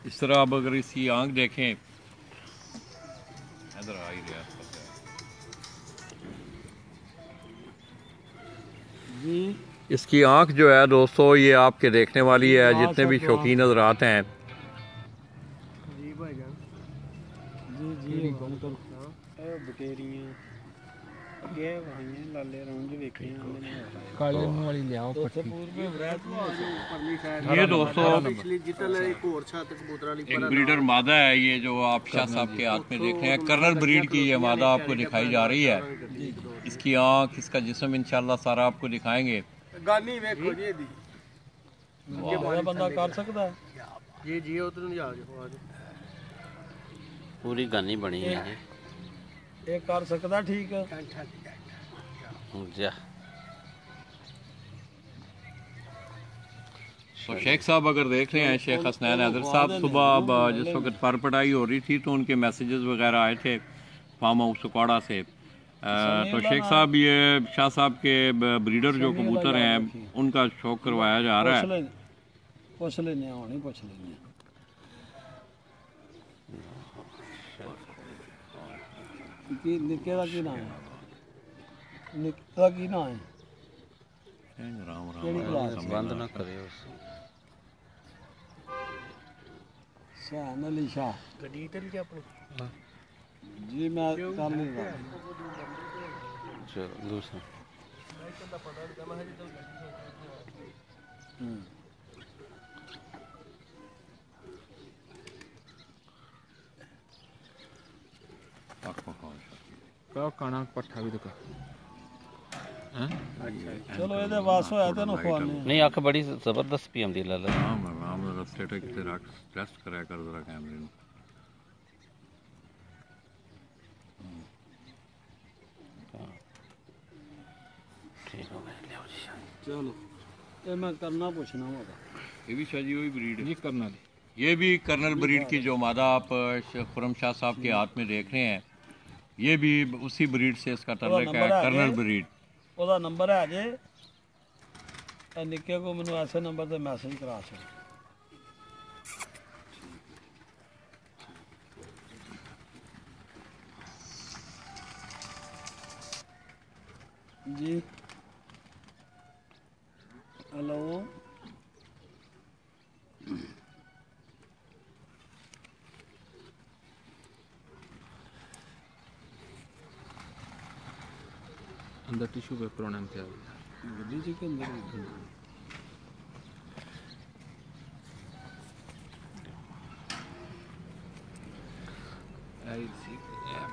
اس طرح اب اگر اس کی آنکھ دیکھیں ادھر آ ہی رہا جی اس کی آنکھ جو ہے دوستو یہ آپ کے دیکھنے والی ہے جتنے بھی شوقین حضرات ہیں جی بھائی جان جی جی بٹیریاں اگے وہاں لالے رونج ویکھے کالے منہ والی لیاؤ پٹھی یہ دوستو ایک ایک بریڈر مادہ ہے یہ جو آپ شاہ صاحب کے ہاتھ میں دیکھ رہے ہیں کرنل بریڈ کی یہ مادہ آپ کو دکھائی جا رہی ہے اس کی آنکھ اس کا جسم انشاءاللہ سارا آپ کو دکھائیں گے گانی ویکھو جی دی بندہ کر سکتا ہے جی جی ادھر نہیں آ جاؤ پوری گانی بنی ہے جی یہ کر سکتا ٹھیک ہے جا تو شیخ صاحب اگر دیکھ رہے ہیں شیخ حسنین حیدر صاحب صبح جس وقت پر پٹائی ہو رہی تھی تو ان کے میسیجز وغیرہ آئے تھے فارم ہاؤس سکواڑا سے تو شیخ صاحب یہ شاہ صاحب کے بریڈر جو کبوتر ہیں ان کا شوق کروایا جا رہا ہے پوچھ لینے ہونی پوچھ لینے نکے کا کی نام ہے نکے کا کی نام ہے رام بند نہ کرے اس سہن علی شاہ جی میں کر نہیں رہا چلو دوسرا کانا پٹھا بھی دکھا چلو یہ واس ہوا تو نہ کھوانے نہیں اکھ بڑی زبردست پی آمدی لالا رام سٹیٹا کتے ریسٹ کریا کر ذرا کیمرے نو ٹھیک ہو گیا لیاؤ جی چلو یہ میں کرنا پوچھنا ہوگا یہ بھی شاہ جی وہی بریڈ جی کرنا یہ بھی کرنل بریڈ کی جو مادہ آپ خرم شاہ صاحب کے ہاتھ میں دیکھ رہے ہیں یہ بھی اسی بریڈ سے اس کا تعلق ہے کرنل بریڈ وہ نمبر ہے جی نکے کو مینوں ایسے نمبر تے میسج کرا سکتے جی ہلو اندر ٹیشو پیپر ہونا امتیاز گڈی جی کے اندر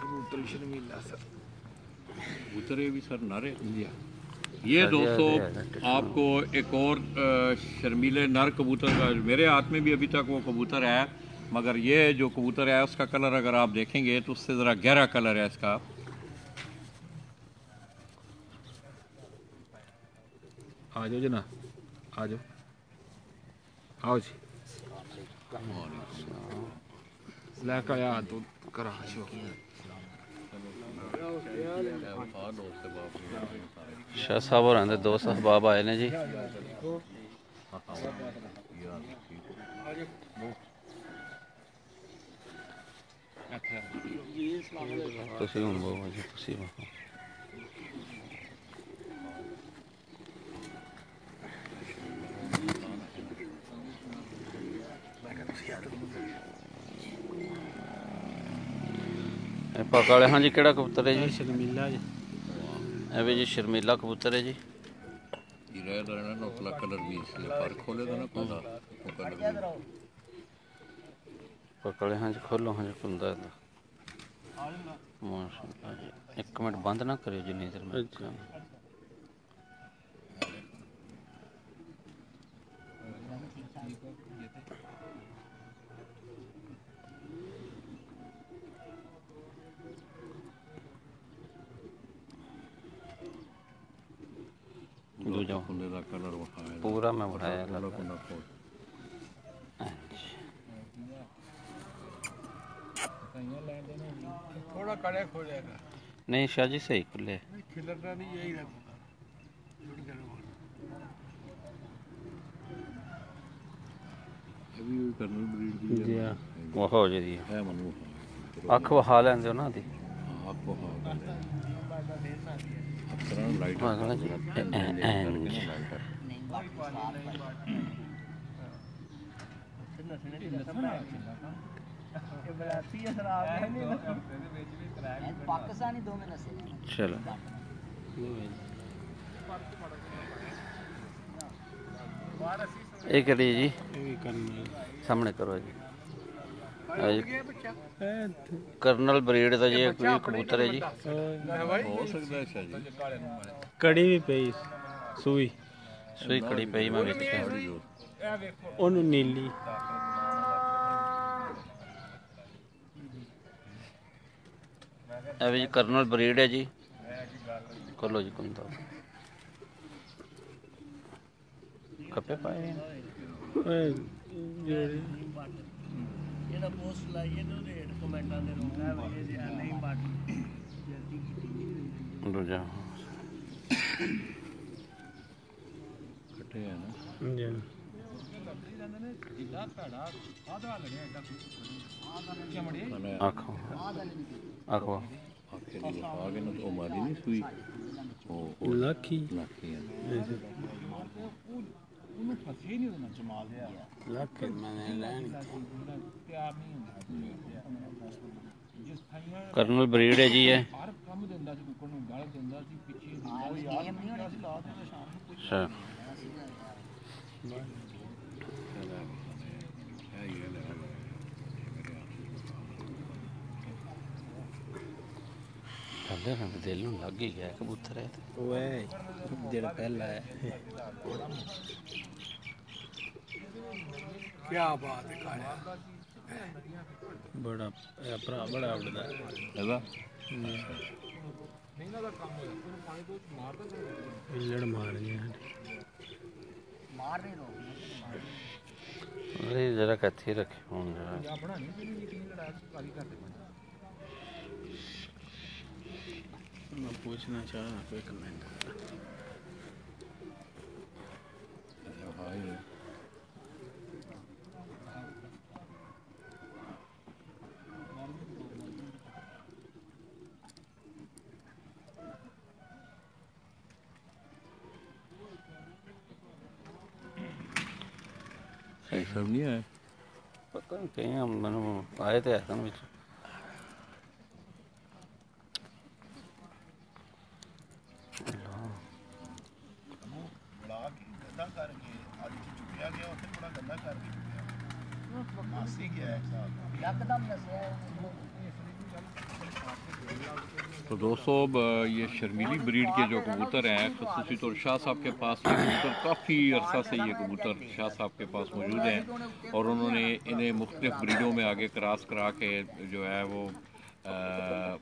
کبوتر شرمیلا سر کبوتر بھی سر نارے یہ دوستو آپ کو ایک اور شرمیلے نر کبوتر کا میرے ہاتھ میں بھی ابھی تک وہ کبوتر ہے مگر یہ جو کبوتر ہے اس کا کلر اگر آپ دیکھیں گے تو اس سے ذرا گہرا کلر ہے اس کا آ جاؤ جناب آ جاؤ آؤ جی لے کے آیا تو کرا شاہ صاحب اور اندر دو صاحباب آئے نے جی تسی ہوں بابا جی تسی بابا پکڑے ہاں جی کیڑا کبوتر ہے جی شرمیلا جی اے بھی جی شرمیلا کبوتر ہے جی کلر بھی پر کھولے تو نہ پکڑے ہاں جی کھولو ہاں جی کھلتا ہے ماشاء اللہ جی ایک منٹ بند نہ کریو جی نہیں دیر میں دو جاؤ پورا میں بڑھایا تھوڑا کڑے کھولے گا نہیں شاہ جی صحیح کھلے کھلرنا نہیں یہی رکھو ਵੀ ਕਰਨਲ ਬਰੀਡ ਦੀ ਜੀ ਹਾਂ ਉਹ ਹੋ ਜੀ ਹੈ ਮਨੂੰ ਅੱਖ ਵਹਾ ਲੈਂਦੇ ਉਹਨਾਂ ਦੀ ਆਪ ਕੋ ਹਾਂ ਅਕਰਾਂ ਲਾਈਟ ਮੈਂ ਕਹਿੰਦਾ ਜੀ, पाकिस्तानी दो में नस्ल ਚਲੋ ਇਹ ਕਰੀ ਜੀ ਇਹ ਵੀ ਕਰਨਾ ਸਾਹਮਣੇ ਕਰੋ ਜੀ ਕਰਨਲ ਬਰੀਡ ਦਾ ਜੀ ਇੱਕ ਵੀ ਕਬੂਤਰ ਹੈ ਜੀ ਹੋ ਸਕਦਾ ਹੈ ਸ਼ਾਹ ਜੀ ਕੜੀ ਵੀ ਪਈ ਸੂਈ ਸੂਈ ਖੜੀ ਪਈ ਮੈਂ ਵੇਖਿਆ ਉਹਨੂੰ ਨੀਲੀ ਇਹ ਵੀ ਜੀ ਕਰਨਲ ਬਰੀਡ ਹੈ ਜੀ ਕਰ ਲਓ ਜੀ ਕੁੰਦਾ ਕੱਪੇ ਪਾਏ ਓਏ ਜਿਹੜੇ ਇਹਦਾ ਪੋਸਟ ਲਾਈਏ ਤੇ ਉਹਦੇ ਹੇਠ ਕਮੈਂਟਾਂ ਦੇ ਰੋਂਗਾ ਵੀ ਇਹ ਜਿਹਾ ਨਹੀਂ ਬਾਟ ਜਲਦੀ ਕੀਤੀ ਦੂਜਾ ਕੱਟੇ ਆ ਨਾ ਜੀ ਆਖੋ ਆਖੋ ਆਖੇ ਦੀ ਆ ਕੇ ਨਾ ਉਹ ਮਾਰੀ ਨਹੀਂ ਸੂਈ ਉਹ ਲੱਖੀ ਨਾਕੀ ਲੱਖ ਮੈਂ ਲੈਣ ਕਰਨਲ ਬਰੀਡ ਹੈ ਜੀ ਇਹ ਅੱਛਾ ਥੱਲੇ ਨਾ ਦਿਲ ਨੂੰ ਲੱਗ ਹੀ ਗਿਆ ਕਬੂਤਰ ਹੈ ਓਏ ਜਿਹੜਾ ਪਹਿਲਾ ਹੈ ਕੀ ਬਾਤ ਹੈ ਕਾਲਿਆ ਬੜਾ ਇਹ ਭਰਾ ਬੜਾ ਉੱਡਦਾ ਇਹਦਾ ਲੜ ਮਾਰ ਗਿਆ मार नहीं रहो ਅਰੇ ਜਰਾ ਕੱਥੇ ਰੱਖੇ ਹੁਣ ਜਰਾ मैं पूछना चाह रहा कोई कमेंट ਹਾਂ ਇਹ ਸਹੀ ਸਭ ਨਹੀਂ ਆਇਆ ਪਤਾ ਨਹੀਂ ਕਹੀਂ ਮੈਨੂੰ ਆਏ ਤੇ ਆਸਨ ਵਿੱਚ एकदम नस्ल तो दोस्तों ये शर्मीली ब्रीड के जो कबूतर हैं खसूसी तौर शाह साहब के पास ये कबूतर काफ़ी अरसा से ये कबूतर शाह साहब के पास मौजूद हैं और उन्होंने इन्हें मुख्तलिफ ब्रीडों में आगे क्रॉस करा के जो है वो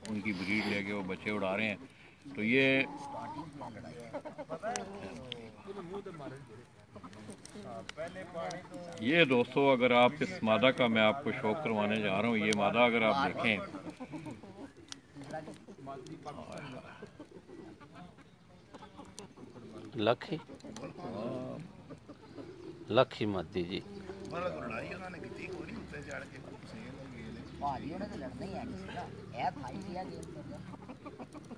उनकी ब्रीड लेके वो बच्चे उड़ा रहे हैं तो ये दोस्तों अगर आप इस मादा का मैं आपको शौक करवाने जा रहा हूँ ये मादा अगर आप देखें ਲੱਖੀ ਲੱਖੀ ਮਾਦੀ ਜੀ भाजी उन्हें तो लड़ना ही है किसी का है भाई किया गेम कर रहा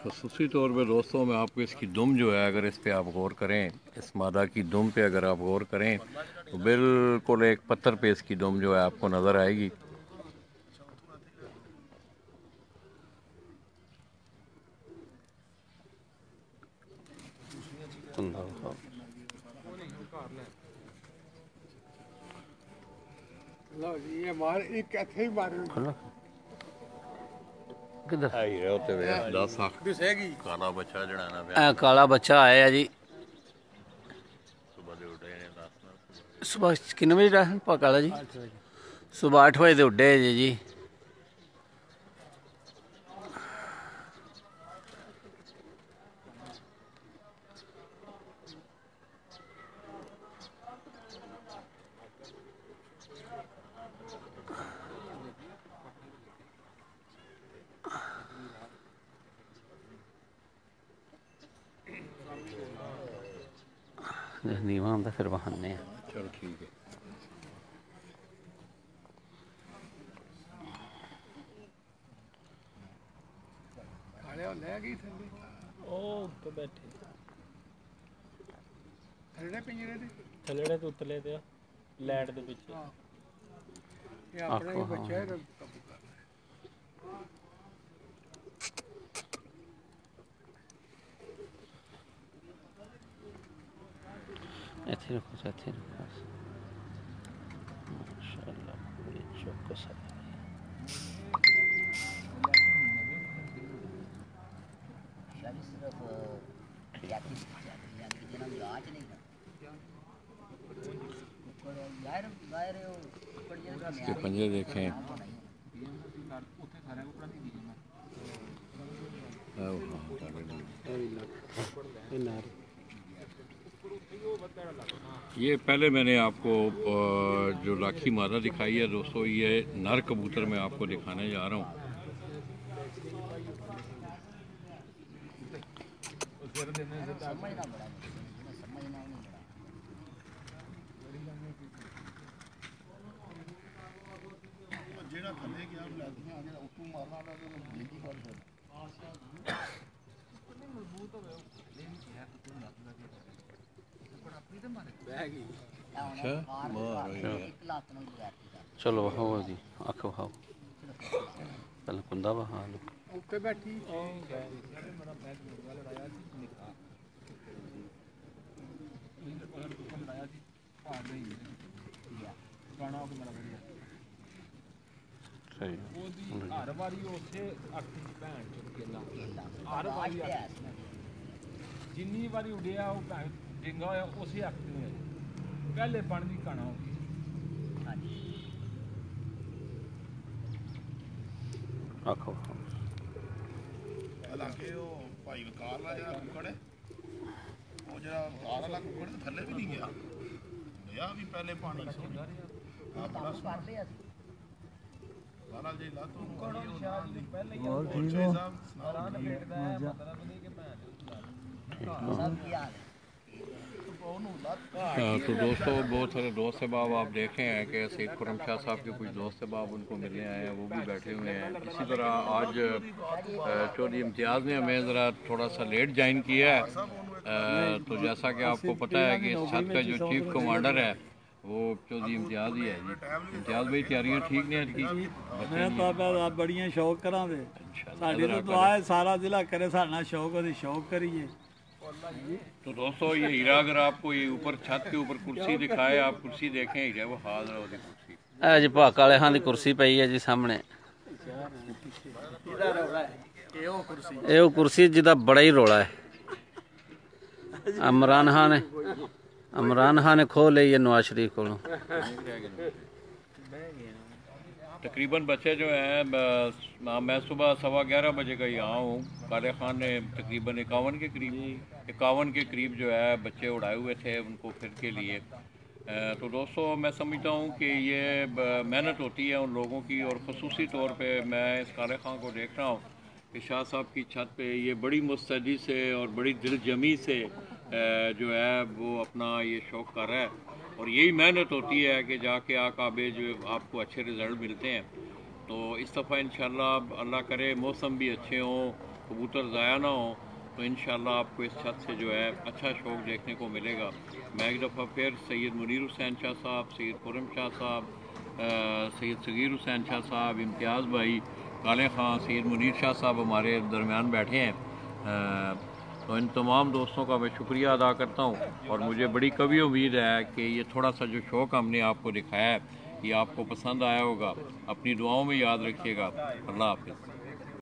खसूसी तौर पे दोस्तों मैं आपको इसकी दुम जो है अगर इस पे आप गौर करें इस मादा की दुम पे अगर आप गौर करें तो बिल्कुल एक पत्थर पे इसकी दुम जो है आपको नज़र आएगी लो जी ये मार एक कैसे ही मारे ਕਿੱਧਰ आई है होते हुए 10 लाख दिसेगी काला बच्चा जड़ा ना ਇਹ ਕਾਲਾ ਬੱਚਾ ਆਇਆ ਜੀ सुबह दे उठे ने 10 ਨਾਲ ਸਵੇਰ ਕਿੰਨੇ ਵਜੇ ਦਾ ਪਾ ਕਾਲਾ ਜੀ ਸਵੇਰ 8 ਵਜੇ ਦੇ ਉੱਡੇ ਜੀ نیواں ہوندا پھر بہانے ہیں. چلو ٹھیک ہے. ਉਹ ਉੱਤੇ ਬੈਠੇ ਥੱਲੇ ਤੇ ਉਤਲੇ ਤੇ ਲਾਈਟ ਦੇ ਪਿੱਛੇ ਇਹ ਆਪਣਾ ਹੀ ਬੱਚਾ ਹੈ. ਇੱਥੇ ਰੱਖੋ ਇੱਥੇ ਰੱਖੋ. ਮਾਸ਼ਾਅੱਲਾ ਬੜੀ ਚੌਕਸ ਹੈ. اس کے پنجے دیکھیں. یہ پہلے میں نے آپ کو جو لاکھی مادہ دکھائی ہے دوستو، یہ نر کبوتر میں آپ کو دکھانے جا رہا ہوں. چلو بہاؤ جی اکھ بہاؤ پہلے کندہ بہا لو. ہر واری اوتھے اکھ دی بھین چ کیلا ہر واری جنی واری اڈیا او بھین ڈنگا ہویا اسی اکھ تے پہلے بن دی کانا ہو گئی. آکھو حالانکہ وہ بھائی وکار لا جڑا ککڑ ہے وہ جڑا وکار والا ککڑ تھلے بھی نہیں گیا گیا بھی پہلے پانی سو بڑا سونا والا جی لا تو ککڑ شاید پہلے ہی اور صاحب ران پھیردا ہے مطلب نہیں کہ میں سب کی حال ہے. تو دوستو بہت سارے دوست احباب آپ دیکھے ہیں کہ سید خرم شاہ صاحب کے کچھ دوست احباب ان کو ملنے آئے ہیں، وہ بھی بیٹھے ہوئے ہیں. اسی طرح آج چودھری امتیاز نے ہمیں ذرا تھوڑا سا لیٹ جوائن کیا ہے. تو جیسا کہ آپ کو پتہ ہے کہ اس چھت کا جو چیف کمانڈر ہے وہ چودھری امتیاز ہی ہے. جی امتیاز بھائی تیاریاں ٹھیک نہیں ہیں؟ میں تو بڑیاں شوق کراں دے ساڈی تو دعا ہے سارا ضلع کرے ساڈے نال شوق دی شوق کریے. تو دوستو یہ ہیرا اگر آپ کو یہ اوپر چھت کے اوپر کرسی دکھائے، آپ کرسی دیکھیں ہیرا وہ حاضر ہے کرسی. اے جی پاک والے ہاں دی کرسی پئی ہے جی سامنے. اے او کرسی جدا بڑا ہی رولا ہے. عمران خان نے کھو لئی ہے نواز شریف کو. تقریباً بچے جو ہیں میں صبح 11:15 بجے کا یہاں ہوں. کالے خان نے تقریباً 51 کے قریب جو ہے بچے اڑائے ہوئے تھے ان کو پھر کے لیے. تو دوستو میں سمجھتا ہوں کہ یہ محنت ہوتی ہے ان لوگوں کی، اور خصوصی طور پہ میں اس کالے خان کو دیکھ رہا ہوں کہ شاہ صاحب کی چھت پہ یہ بڑی مستعدی سے اور بڑی دل جمی سے جو ہے وہ اپنا یہ شوق کر رہا ہے. اور یہی محنت ہوتی ہے کہ جا کے آقابے جو آپ کو اچھے رزلٹ ملتے ہیں. تو اس دفعہ انشاءاللہ اللہ کرے موسم بھی اچھے ہوں، کبوتر ضائع نہ ہوں، تو انشاءاللہ آپ کو اس چھت سے جو ہے اچھا شوق دیکھنے کو ملے گا. میں ایک دفعہ پھر سید منیر حسین شاہ صاحب، سید خرم شاہ صاحب، سید صغیر حسین شاہ صاحب، امتیاز بھائی، کالے خان، سید منیر شاہ صاحب ہمارے درمیان بیٹھے ہیں. تو ان تمام دوستوں کا میں شکریہ ادا کرتا ہوں، اور مجھے بڑی کبھی امید ہے کہ یہ تھوڑا سا جو شوق ہم نے آپ کو دکھایا ہے یہ آپ کو پسند آیا ہوگا. اپنی دعاؤں میں یاد رکھیے گا. اللہ حافظ.